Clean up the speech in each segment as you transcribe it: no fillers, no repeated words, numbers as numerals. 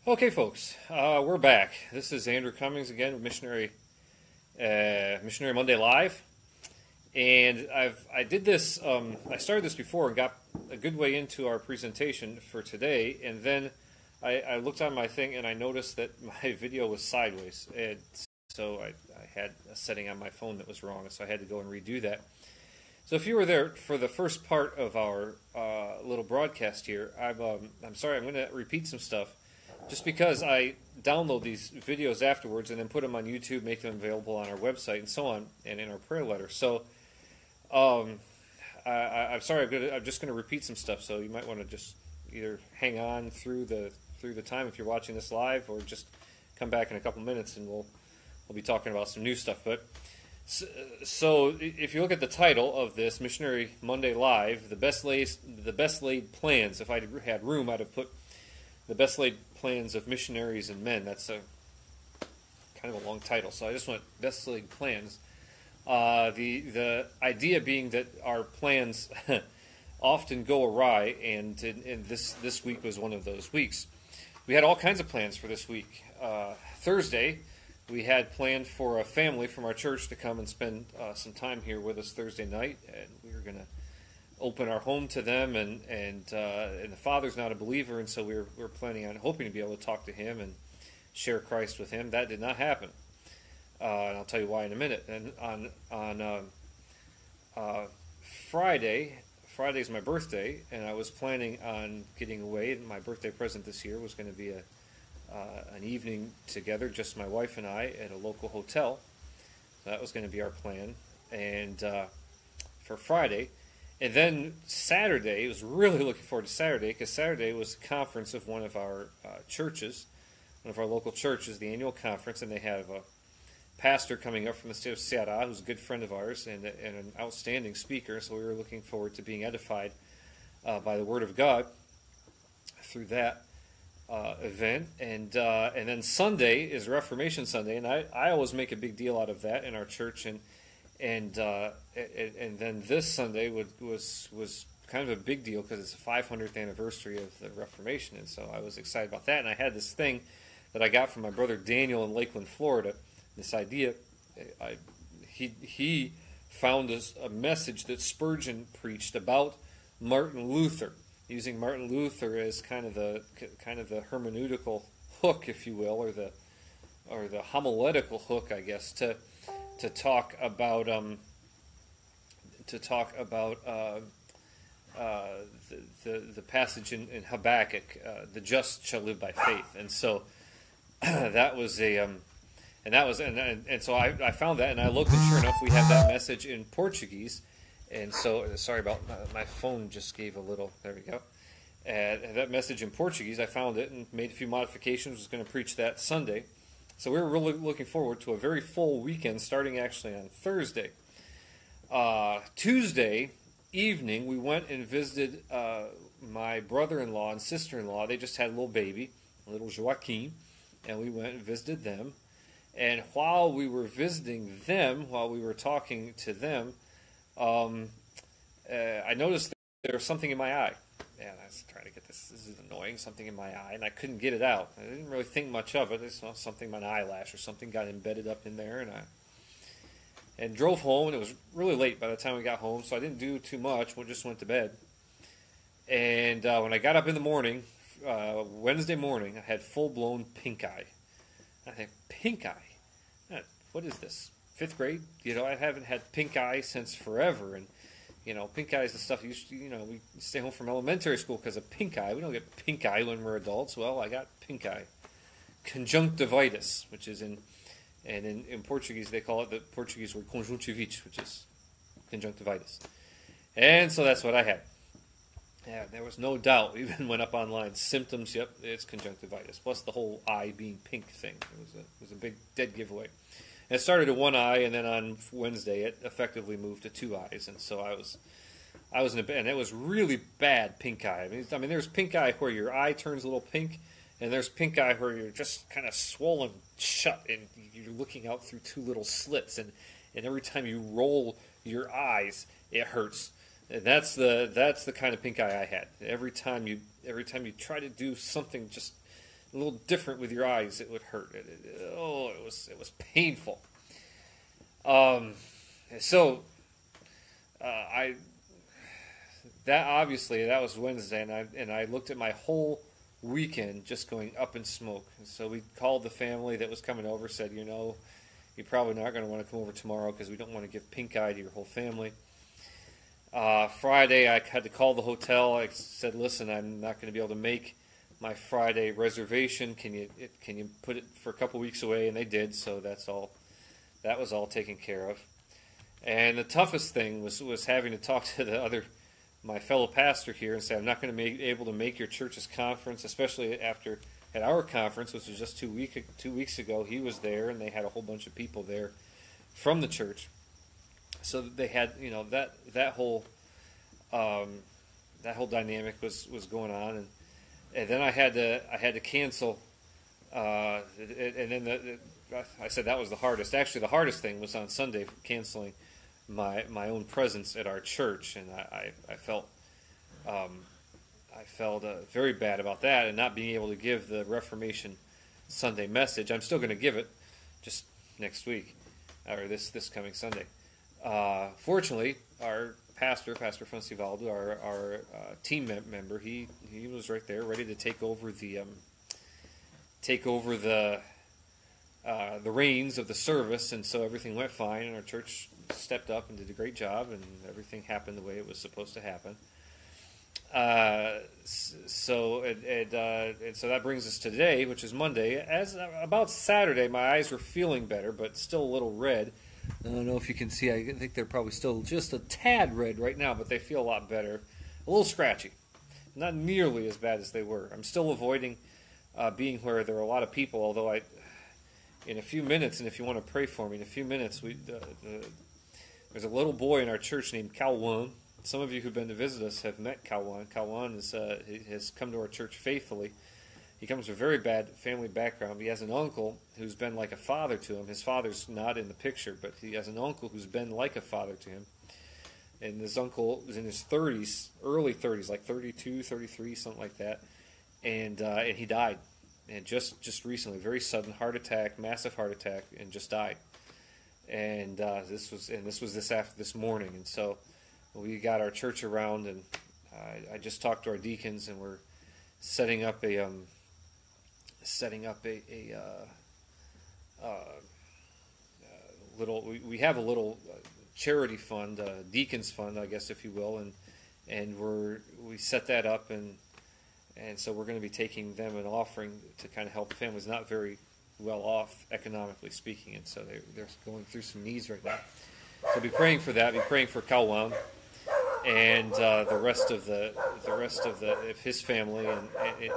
Okay, folks, we're back. This is Andrew Cummings again with Missionary Monday Live, and I did this. I started this before and got a good way into our presentation for today, and then I looked on my thing and I noticed that my video was sideways, and so I had a setting on my phone that was wrong, so I had to go and redo that. So if you were there for the first part of our little broadcast here, I'm sorry, I'm going to repeat some stuff. Just because I download these videos afterwards and then put them on YouTube, make them available on our website and so on, and in our prayer letter. So, I'm sorry, I'm just going to repeat some stuff. So you might want to just either hang on through the time if you're watching this live, or just come back in a couple minutes and we'll be talking about some new stuff. But so if you look at the title of this Missionary Monday Live, the best laid plans. If I had room, I'd have put the best laid plans of missionaries and men. That's a kind of a long title, so I just went best laid plans. The idea being that our plans often go awry, and this week was one of those weeks. We had all kinds of plans for this week. Thursday, we had planned for a family from our church to come and spend some time here with us Thursday night, and we were going to open our home to them, and the father's not a believer, and so we were planning on hoping to be able to talk to him and share Christ with him. That did not happen, and I'll tell you why in a minute. And on Friday's my birthday, and I was planning on getting away. My birthday present this year was going to be an evening together, just my wife and I, at a local hotel. So that was going to be our plan, and for Friday. And then Saturday, I was really looking forward to Saturday, because Saturday was a conference of one of our churches, one of our local churches, the annual conference, and they have a pastor coming up from the state of Ceará, who's a good friend of ours and an outstanding speaker, so we were looking forward to being edified by the Word of God through that event. And then Sunday is Reformation Sunday, and I always make a big deal out of that in our church, and then this Sunday was kind of a big deal because it's the 500th anniversary of the Reformation, and so I was excited about that. And I had this thing that I got from my brother Daniel in Lakeland, Florida. This idea, he found a message that Spurgeon preached about Martin Luther, using Martin Luther as kind of the hermeneutical hook, if you will, or the homiletical hook, I guess, to talk about the passage in Habakkuk, the just shall live by faith, and so so I found that, and I looked, and sure enough, we have that message in Portuguese, and so sorry about my phone just gave a little. There we go. That message in Portuguese, I found it and made a few modifications. Was going to preach that Sunday. So we were really looking forward to a very full weekend, starting actually on Thursday. Tuesday evening, we went and visited my brother-in-law and sister-in-law. They just had a little baby, little Joaquin, and we went and visited them. And while we were visiting them, while we were talking to them, I noticed there was something in my eye. And I was trying to get this is annoying, something in my eye, and I couldn't get it out. I didn't really think much of it. I saw something, my eyelash or something got embedded up in there, and drove home, and it was really late by the time we got home, so I didn't do too much. We just went to bed. And when I got up in the morning, Wednesday morning, I had full-blown pink eye. I think, pink eye? What is this? 5th grade? I haven't had pink eye since forever, and pink eye is the stuff we stay home from elementary school because of pink eye. We don't get pink eye when we're adults. Well, I got pink eye. Conjunctivitis, which is in Portuguese, they call it the Portuguese word conjuntivite, which is conjunctivitis. And so that's what I had. Yeah, there was no doubt. We even went up online. Symptoms, yep, it's conjunctivitis. Plus the whole eye being pink thing. It was a big dead giveaway. And it started at one eye, and then on Wednesday it effectively moved to 2 eyes. And so I was in a bed, and it was really bad pink eye. I mean, there's pink eye where your eye turns a little pink, and there's pink eye where you're just kind of swollen shut, and you're looking out through 2 little slits, and every time you roll your eyes, it hurts. And that's the kind of pink eye I had. Every time you try to do something just a little different with your eyes, it would hurt. It was painful. Um, so I that was Wednesday, and I looked at my whole weekend just going up in smoke. And so we called the family that was coming over, said, you're probably not going to want to come over tomorrow because we don't want to give pink eye to your whole family. Friday, I had to call the hotel. I said, listen, I'm not going to be able to make my Friday reservation. Can you put it for a couple weeks away? And they did, so that was all taken care of. And the toughest thing was having to talk to my fellow pastor here and say, I'm not going to be able to make your church's conference, especially after at our conference, which was just 2 weeks ago. He was there, and they had a whole bunch of people there from the church. So they had, that whole dynamic was going on, and then I had to cancel, and then I said that was the hardest. Actually, the hardest thing was on Sunday, canceling my own presence at our church, and I felt very bad about that, and not being able to give the Reformation Sunday message. I'm still going to give it, just next week, or this coming Sunday. Fortunately, our Pastor Foncivaldo, our team member, he was right there, ready to take over the reins of the service, and so everything went fine, and our church stepped up and did a great job, and everything happened the way it was supposed to happen. So that brings us to today, which is Monday. As about Saturday, my eyes were feeling better, but still a little red. I don't know if you can see. I think they're probably still just a tad red right now, but they feel a lot better. A little scratchy. Not nearly as bad as they were. I'm still avoiding being where there are a lot of people, although in a few minutes, and if you want to pray for me, in a few minutes, there's a little boy in our church named Kalwan. Some of you who've been to visit us have met Kalwan. Kalwan has come to our church faithfully. He comes from a very bad family background. He has an uncle who's been like a father to him. His father's not in the picture, but he has an uncle who's been like a father to him. And this uncle was in his 30s, early 30s, like 32, 33, something like that. And he died. And just recently, very sudden heart attack, massive heart attack, and just died. And this was this morning. And so we got our church around, and I just talked to our deacons, and we're setting up a little. We have a little charity fund, deacons fund, I guess, if you will, and we set that up, and so we're going to be taking them an offering to kind of help families not very well off economically speaking, and so they're going through some needs right now. So be praying for that. Be praying for Kalwan and the rest of his family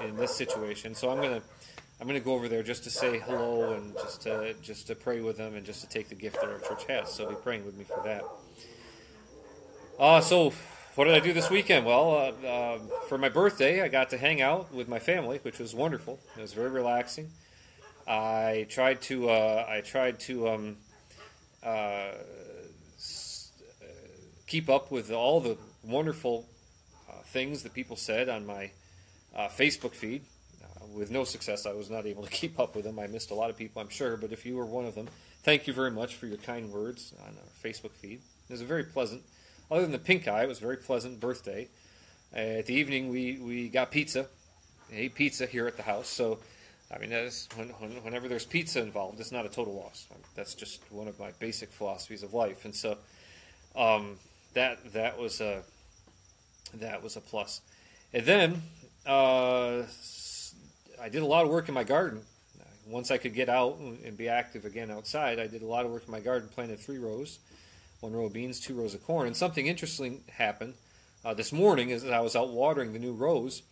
in this situation. So I'm gonna go over there just to say hello and just to pray with them and just to take the gift that our church has. So be praying with me for that. So what did I do this weekend? Well, for my birthday, I got to hang out with my family, which was wonderful. It was very relaxing. I tried to keep up with all the wonderful things that people said on my Facebook feed. With no success, I was not able to keep up with them. I missed a lot of people, I'm sure, but if you were one of them, thank you very much for your kind words on our Facebook feed. It was a very pleasant, other than the pink eye, it was a very pleasant birthday. At the evening, we got pizza. I ate pizza here at the house, so I mean, whenever there's pizza involved, it's not a total loss. That's just one of my basic philosophies of life, and so that was a plus. And then I did a lot of work in my garden. Once I could get out and be active again outside, I did a lot of work in my garden, planted 3 rows, 1 row of beans, 2 rows of corn. And something interesting happened this morning as I was out watering the new rows.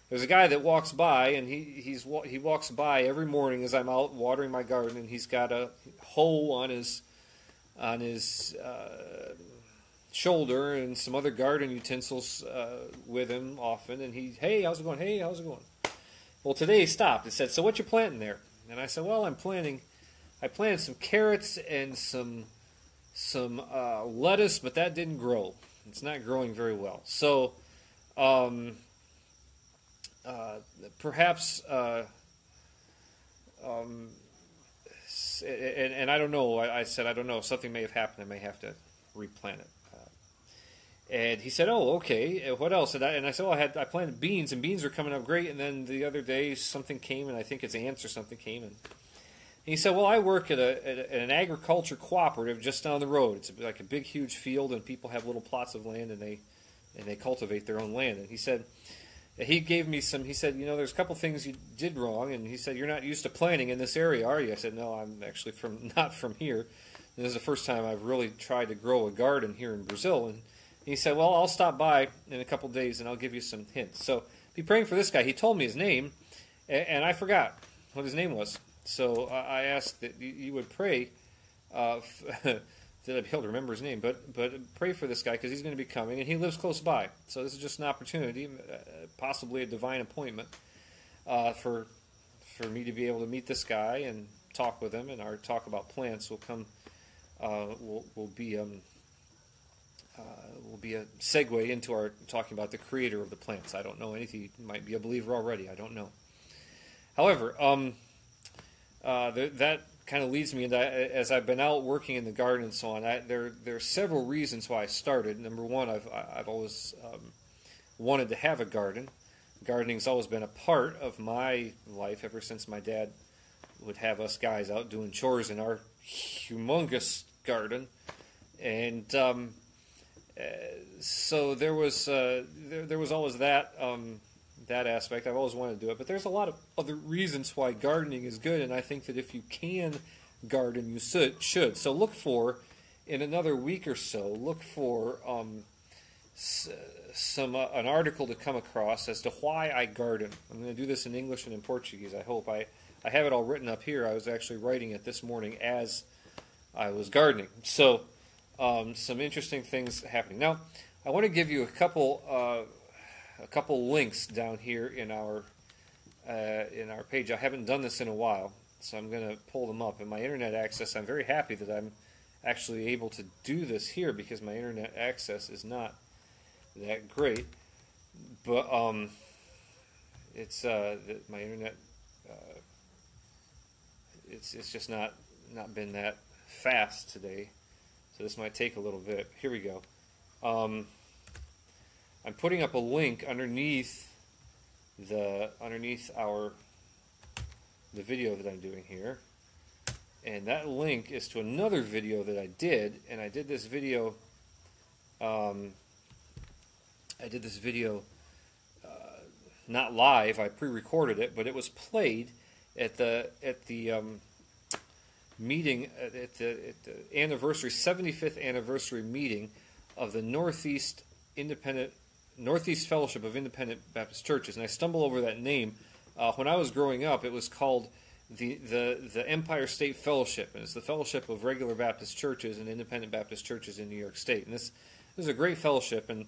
There's a guy that walks by, and he walks by every morning as I'm out watering my garden, and he's got a hoe on his shoulder and some other garden utensils with him often. And hey, how's it going? Hey, how's it going? Well, today he stopped and said, so what you planting there? And I said, well, I planted some carrots and some lettuce, but that didn't grow. It's not growing very well. So perhaps and I don't know. I said, I don't know. Something may have happened. I may have to replant it. And he said, "Oh, okay. What else?" And I said, "Oh, I planted beans, and beans are coming up great." And then the other day, something came, and I think it's ants or something came. And he said, "Well, I work at an agriculture cooperative just down the road. It's like a big, huge field, and people have little plots of land, and they cultivate their own land." And he said, he gave me some. He said, "You know, there's a couple things you did wrong." And he said, "You're not used to planting in this area, are you?" I said, "No, I'm actually not from here. This is the first time I've really tried to grow a garden here in Brazil." And he said, "Well, I'll stop by in a couple days and I'll give you some hints." So be praying for this guy. He told me his name, and I forgot what his name was. So I asked that you would pray that I'd be able to remember his name, but pray for this guy because he's going to be coming, and he lives close by. So this is just an opportunity, possibly a divine appointment for me to be able to meet this guy and talk with him, and our talk about plants will come will be a segue into our talking about the creator of the plants. I don't know anything. You might be a believer already. I don't know. However, that kind of leads me into, as I've been out working in the garden and so on, there are several reasons why I started. Number one, I've always wanted to have a garden. Gardening's always been a part of my life ever since my dad would have us guys out doing chores in our humongous garden. And so there was always that aspect. I've always wanted to do it, but there's a lot of other reasons why gardening is good, and I think that if you can garden, you should. So look for, in another week or so, look for an article to come across as to why I garden. I'm going to do this in English and in Portuguese, I hope. I have it all written up here. I was actually writing it this morning as I was gardening. So some interesting things happening. Now, I want to give you a couple links down here in our page. I haven't done this in a while, so I'm going to pull them up. And my internet access, I'm very happy that I'm actually able to do this here because my internet access is not that great. But it's my internet. It's just not been that fast today, so this might take a little bit. Here we go. I'm putting up a link underneath the video that I'm doing here, and that link is to another video that I did, and I did this video. Not live. I pre-recorded it, but it was played at the meeting at the 75th anniversary meeting of the Northeast Fellowship of Independent Baptist Churches, and I stumbled over that name. When I was growing up, it was called the Empire State Fellowship, and it's the fellowship of regular Baptist churches and independent Baptist churches in New York State. And this is a great fellowship, and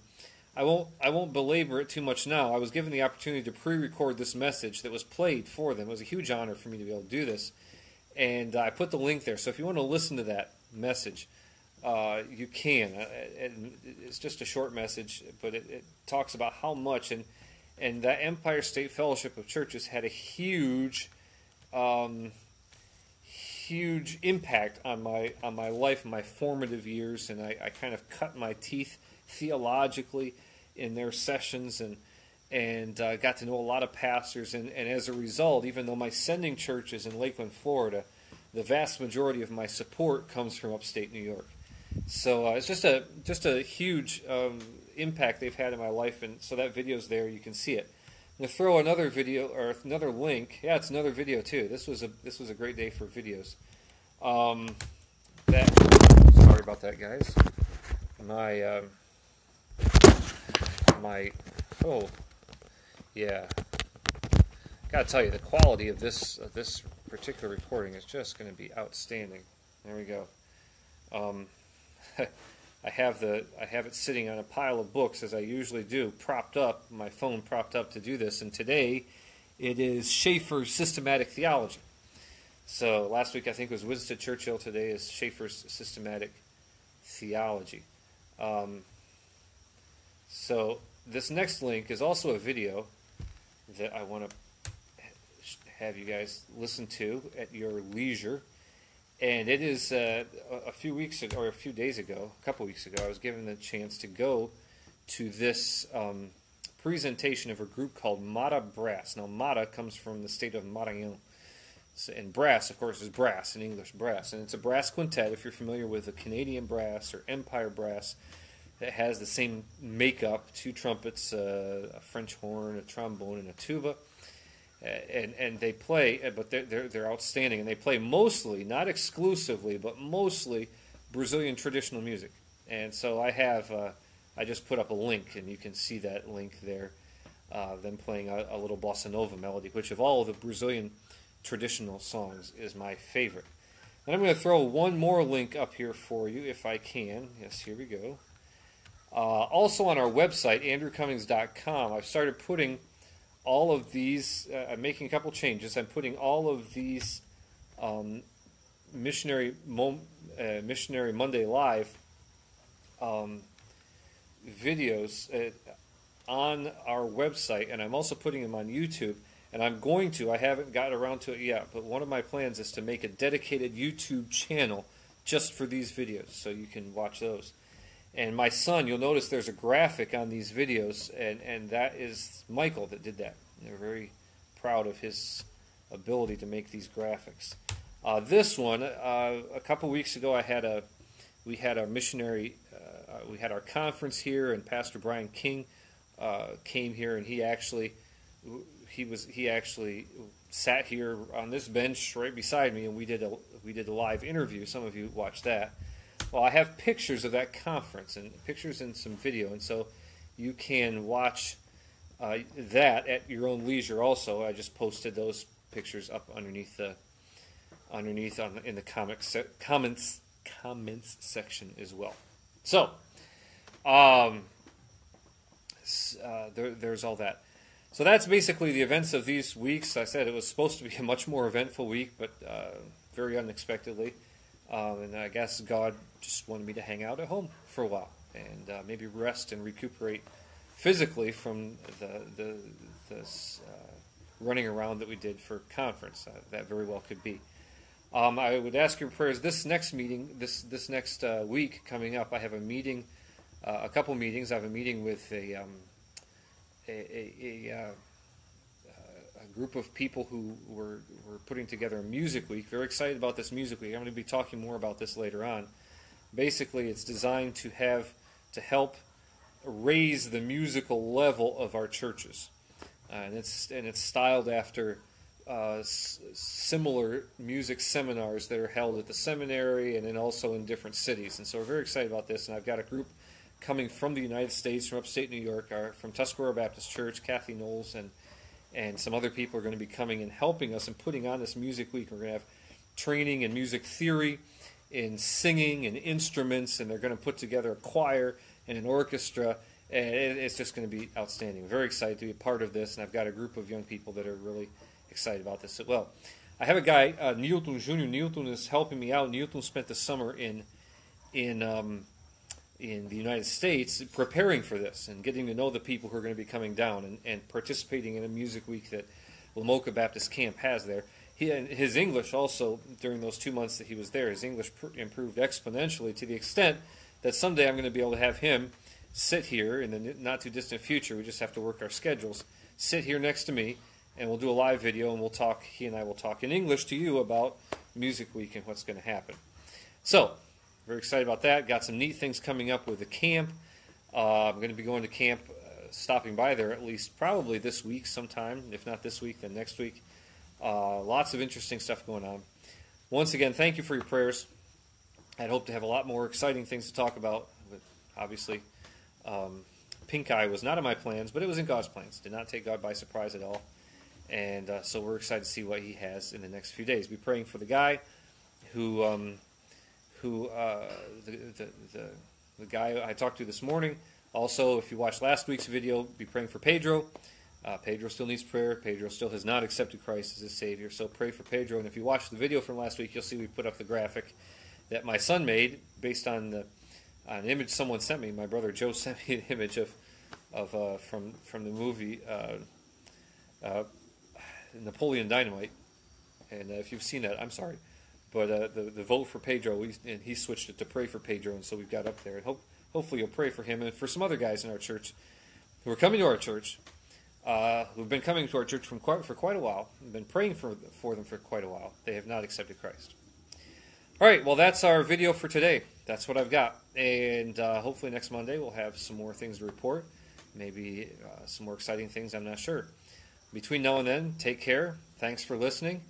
I won't belabor it too much now. I was given the opportunity to pre-record this message that was played for them. It was a huge honor for me to be able to do this, and I put the link there. So if you want to listen to that message, you can. It's just a short message, but it talks about how much, and that Empire State Fellowship of Churches had a huge impact on my life, my formative years, and I kind of cut my teeth theologically in their sessions, and got to know a lot of pastors, and as a result, even though my sending church is in Lakeland, Florida, the vast majority of my support comes from upstate New York. So it's just a huge impact they've had in my life, and so that video's there. You can see it. I'm gonna throw another video or another link. Yeah, it's another video too. This was a great day for videos. Sorry about that, guys. Gotta tell you, the quality of this particular recording is just going to be outstanding. There we go. I have it sitting on a pile of books, as I usually do, propped up, my phone propped up to do this, and today it is Schaeffer's Systematic Theology. So last week I think it was Winston Churchill, today is Schaeffer's Systematic Theology. So this next link is also a video that I want to have you guys listen to at your leisure. And it is a few weeks ago, or a few days ago, a couple weeks ago, I was given the chance to go to this presentation of a group called Mata Brass. Now, Mata comes from the state of Maranhão. And brass, of course, is brass in English, brass. And it's a brass quintet, if you're familiar with a Canadian brass or Empire brass, that has the same makeup, 2 trumpets, a French horn, a trombone, and a tuba. And they play, but they're outstanding. And they play mostly, not exclusively, but mostly Brazilian traditional music. And so I just put up a link, and you can see that link there, them playing a little bossa nova melody, which of all of the Brazilian traditional songs is my favorite. And I'm going to throw one more link up here for you if I can. Yes, here we go. Also on our website, andrewcummings.com, I've started putting all of these, I'm making a couple changes. I'm putting all of these Missionary Monday Live videos on our website, and I'm also putting them on YouTube. And I'm going to, I haven't got around to it yet, but one of my plans is to make a dedicated YouTube channel just for these videos, so you can watch those. And my son, you'll notice there's a graphic on these videos, and that is Michael that did that. And they're very proud of his ability to make these graphics. This one, a couple weeks ago, we had our missionary, we had our conference here, and Pastor Brian King came here, and he actually sat here on this bench right beside me, and we did a live interview. Some of you watched that. Well, I have pictures of that conference and pictures and some video, and so you can watch that at your own leisure. Also, I just posted those pictures up underneath in the comments section as well. So, there's all that. So that's basically the events of these weeks. I said it was supposed to be a much more eventful week, but very unexpectedly. And I guess God just wanted me to hang out at home for a while and maybe rest and recuperate physically from the running around that we did for conference. That very well could be. I would ask your prayers. This next meeting, this next week coming up, I have a meeting, a couple meetings. I have a meeting with a group of people who were putting together a music week. Very excited about this music week. I'm going to be talking more about this later on. Basically, it's designed to help raise the musical level of our churches, and it's styled after similar music seminars that are held at the seminary and then also in different cities. And so we're very excited about this. And I've got a group coming from the United States, from upstate New York, from Tuscarora Baptist Church, Kathy Knowles, and some other people are going to be coming and helping us and putting on this music week. We're going to have training in music theory, in singing and instruments, and they're going to put together a choir and an orchestra, and it's just going to be outstanding. Very excited to be a part of this, and I've got a group of young people that are really excited about this as well. I have a guy, Newton Jr. Newton is helping me out. Newton spent the summer in the United States preparing for this and getting to know the people who are going to be coming down and participating in a music week that Lamoka Baptist Camp has there. His English also, during those 2 months that he was there, his English improved exponentially to the extent that someday I'm going to be able to have him sit here in the not-too-distant future. We just have to work our schedules. Sit here next to me, and we'll do a live video, and we'll talk. He and I will talk in English to you about Music Week and what's going to happen. So, very excited about that. Got some neat things coming up with the camp. I'm going to be going to camp, stopping by there at least probably this week sometime. If not this week, then next week. Lots of interesting stuff going on. Once again, thank you for your prayers. I'd hope to have a lot more exciting things to talk about. But obviously, Pink Eye was not in my plans, but it was in God's plans. Did not take God by surprise at all. And so we're excited to see what he has in the next few days. Be praying for the guy the guy I talked to this morning. Also, if you watched last week's video, be praying for Pedro. Pedro still needs prayer. Pedro still has not accepted Christ as his Savior, so pray for Pedro. And if you watch the video from last week, you'll see we put up the graphic that my son made based on an image someone sent me. My brother Joe sent me an image from the movie. Napoleon Dynamite, and if you've seen that, I'm sorry, but the vote for Pedro, and he switched it to pray for Pedro, and so we've got up there, and hopefully you'll pray for him and for some other guys in our church who are coming to our church, who've been coming to our church for quite a while. We've been praying for them for quite a while. They have not accepted Christ. All right, well, that's our video for today. That's what I've got, and hopefully next Monday we'll have some more things to report, maybe some more exciting things, I'm not sure. Between now and then, take care. Thanks for listening.